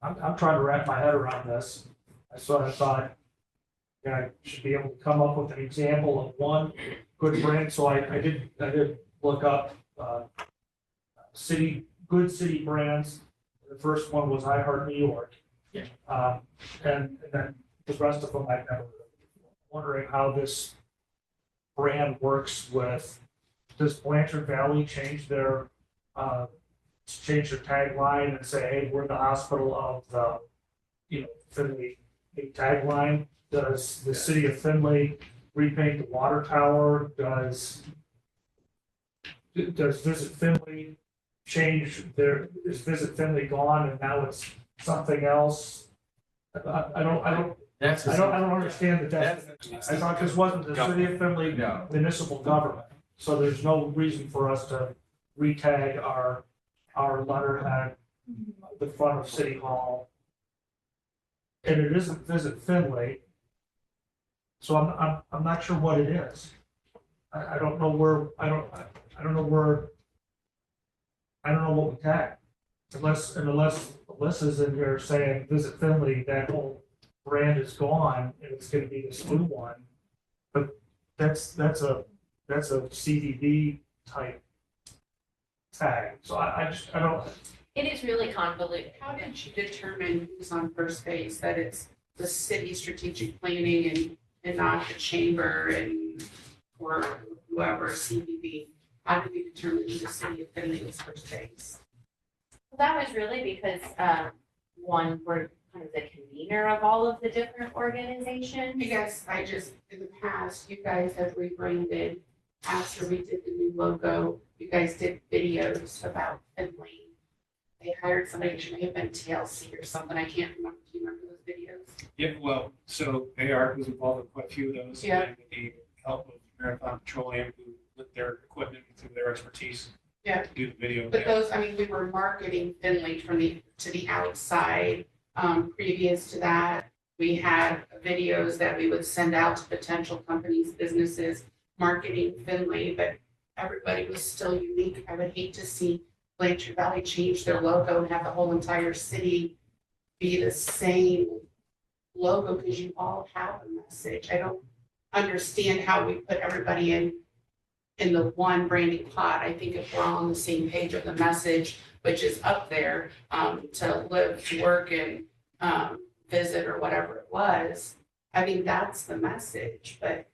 I'm trying to wrap my head around this. So I thought, I should be able to come up with an example of one good brand. So I did look up, good city brands. The first one was I Heart New York. Yeah. And then the rest of them I've never heard of. Wondering how this brand works with, does Blanchard Valley change their tagline and say, hey, we're the hospital of the, Findlay tagline? Does the city of Findlay repaint the water tower? Does Visit Findlay change is Visit Findlay gone and now it's something else? I don't understand that. I thought this wasn't the city of Findlay municipal government, so there's no reason for us to retag our letterhead the front of City Hall. And it isn't Visit Findlay, so I'm not sure what it is. I don't know where I don't know what we tag, unless Alyssa's in here saying Visit Findlay, that whole brand is gone and it's going to be this new one. But that's a CDB type tag. So I don't. It is really convoluted. How did you determine who's on first base, that it's the city strategic planning and not the chamber or whoever, CBB? How did you determine who the city of Findlay was first base? Well, that was really because, one, we're kind of the convener of all of the different organizations. In the past, you guys have rebranded. After we did the new logo, you guys did videos about Findlay. They hired somebody, which may have been TLC or something. I can't remember. Do you remember those videos? Yeah, well, so AR was involved in quite a few of those. Yeah. And with the help of Marathon Petroleum, who with their equipment through their expertise. Yeah. To do the video. But those, we were marketing Findlay to the outside. Previous to that, we had videos that we would send out to potential companies, businesses, marketing Findlay, but everybody was still unique. I would hate to see Blanchard Valley change their logo and have the whole entire city be the same logo, because you all have a message. I don't understand how we put everybody in the one branding pot. I think if we're all on the same page of the message, which is up there, to live, to work, and visit or whatever it was, that's the message. But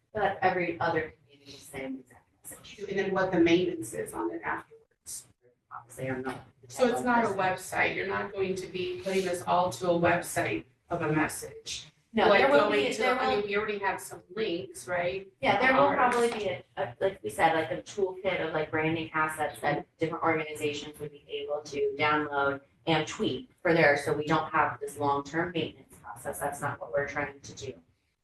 every other community is the same exact message. and then what the maintenance is on it afterwards. Obviously, I'm not. So it's not a website. You're not going to be putting this all to a website of a message. No, Like there will going be, to, there will, we already have some links, right? yeah, there will Ours. probably be like we said, like a toolkit of like branding assets that different organizations would be able to download and tweak for there, so we don't have this long-term maintenance process. That's not what we're trying to do.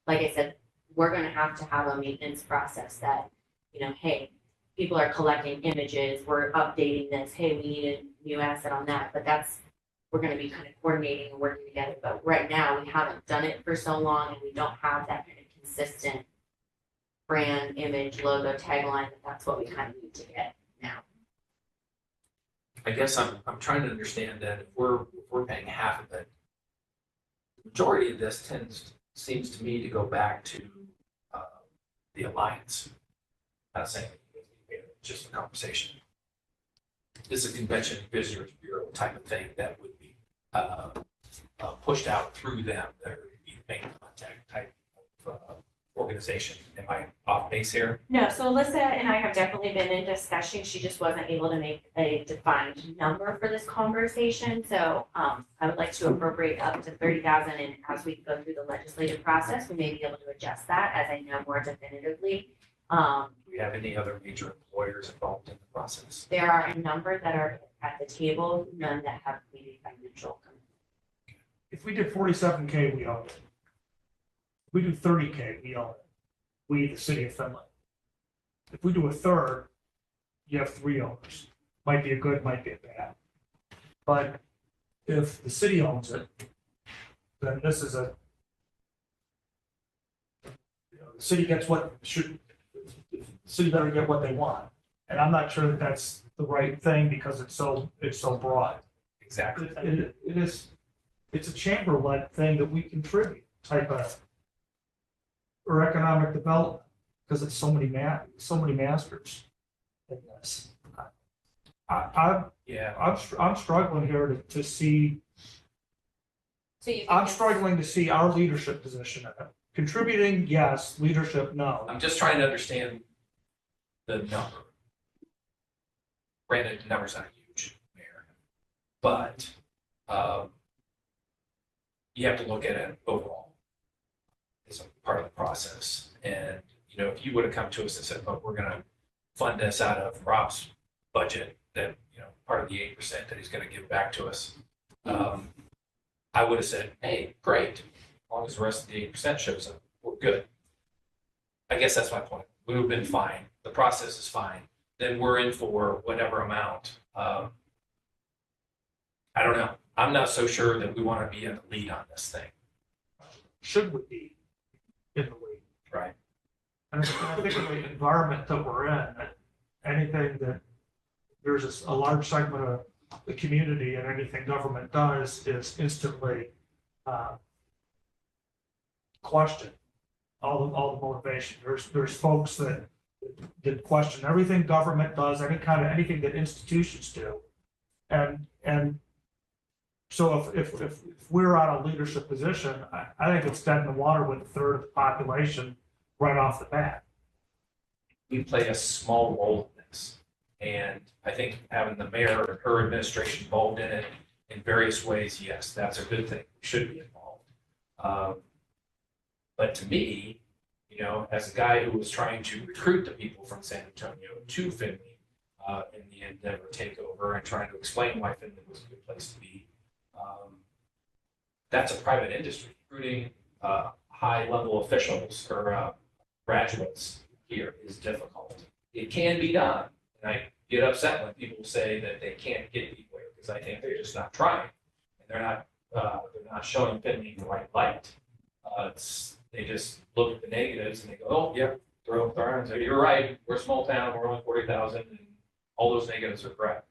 Like I said, we're gonna have to have a maintenance process that, hey, people are collecting images, we're updating this, hey, we need a new asset on that, but we're gonna be kind of coordinating and working together. But right now, we haven't done it for so long and we don't have that kind of consistent brand, image, logo, tagline, that's what we kind of need to get now. I guess I'm trying to understand that if we're paying half of it, the majority of this seems to me to go back to the alliance. Not saying it's just a conversation. This is a convention visitors bureau type of thing that would be pushed out through them. That would be the main contact type of organization. Am I off base here? No, so Alyssa and I have definitely been in discussion. She just wasn't able to make a defined number for this conversation. So I would like to appropriate up to $30,000, and as we go through the legislative process, we may be able to adjust that as I know more definitively. Do we have any other major employers involved in the process? There are a number that are at the table, none that have made a financial commitment. If we did 47K, we own it. If we do 30K, we own it. We, the city of Findlay. If we do a third, you have 3 owners. Might be a good, might be a bad. But if the city owns it, then this is the city gets what should, the city better get what they want. And I'm not sure that that's the right thing because it's so broad. Exactly. It is, it's a chamber-led thing that we contribute type of, or economic development, because it's so many masters in this. Yeah. I'm struggling here to see, So you think I'm it's- struggling to see our leadership position in it. Contributing, yes, leadership, no. I'm just trying to understand the number. Granted, the number's not huge, Mayor, but you have to look at it overall as a part of the process. And, you know, if you would have come to us and said, "Look, we're gonna fund this out of Rob's budget, that, you know, part of the 8% that he's gonna give back to us," I would have said, "Hey, great, as long as the rest of the 8% shows up, we're good." I guess that's my point. We would have been fine. The process is fine. Then we're in for whatever amount. I don't know. I'm not so sure that we want to be in the lead on this thing. Should we be in the lead? Right. And I think in the environment that we're in, that anything that there's a large segment of the community and anything government does is instantly questioned. All the motivation. There's folks that question everything government does, anything that institutions do. And so if we're out of leadership position, I think it's dead in the water with a third of the population right off the bat. We play a small role in this. And I think having the mayor and her administration involved in it in various ways, yes, that's a good thing. We should be involved. But to me, you know, as a guy who was trying to recruit the people from San Antonio to Findlay in the Endeavor takeover and trying to explain why Findlay was a good place to be, that's a private industry. Recruiting high-level officials or graduates here is difficult. It can be done, and I get upset when people say that they can't get people here because I think they're just not trying, and they're not showing Findlay the right light. They just look at the negatives and they go, "Oh, yep, throw up their arms. You're right. We're a small town. We're only 40,000, and all those negatives are correct."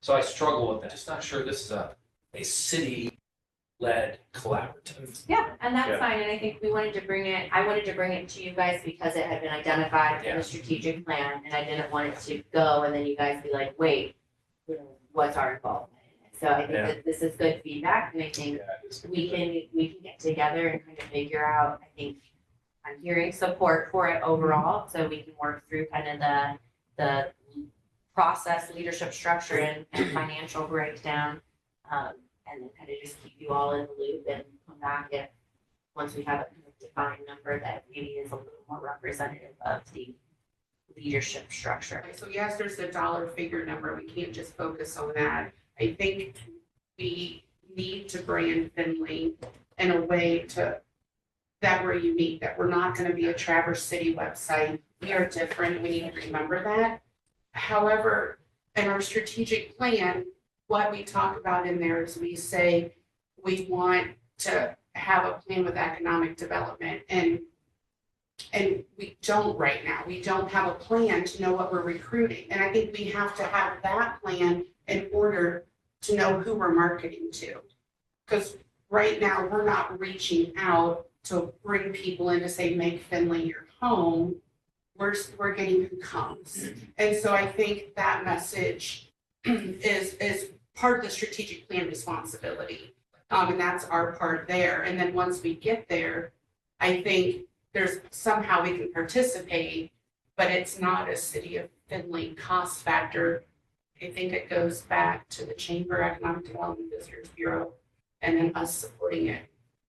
So I struggle with that. Just not sure this is a city-led collaborative. Yeah, and that's Yeah. fine, and I think I wanted to bring it to you guys because it had been identified in Yeah. the strategic plan, and I didn't want it to go, and then you guys be like, wait, what's our involvement in it? So I think Yeah. that this is good feedback, and I think we can get together and kind of figure out, I think I'm hearing support for it overall, so we can work through kind of the process, leadership structure and financial breakdown. And then kind of just keep you all in the loop and come back if, once we have a kind of defined number that maybe is a little more representative of the leadership structure. So yes, there's a dollar figure number. We can't just focus on that. I think we need to brand Findlay in a way that we're unique, that we're not going to be a Traverse City website. We are different. We need to remember that. However, in our strategic plan, what we talk about in there is we say we want to have a plan with economic development, and we don't right now. We don't have a plan to know what we're recruiting. And I think we have to have that plan in order to know who we're marketing to. Because right now, we're not reaching out to bring people in to say, make Findlay your home. We're getting who comes. And so I think that message is part of the strategic plan responsibility. And that's our part there. And then once we get there, I think there's somehow we can participate, but it's not a City of Findlay cost factor. I think it goes back to the Chamber Economic Development Visitors Bureau and then us supporting it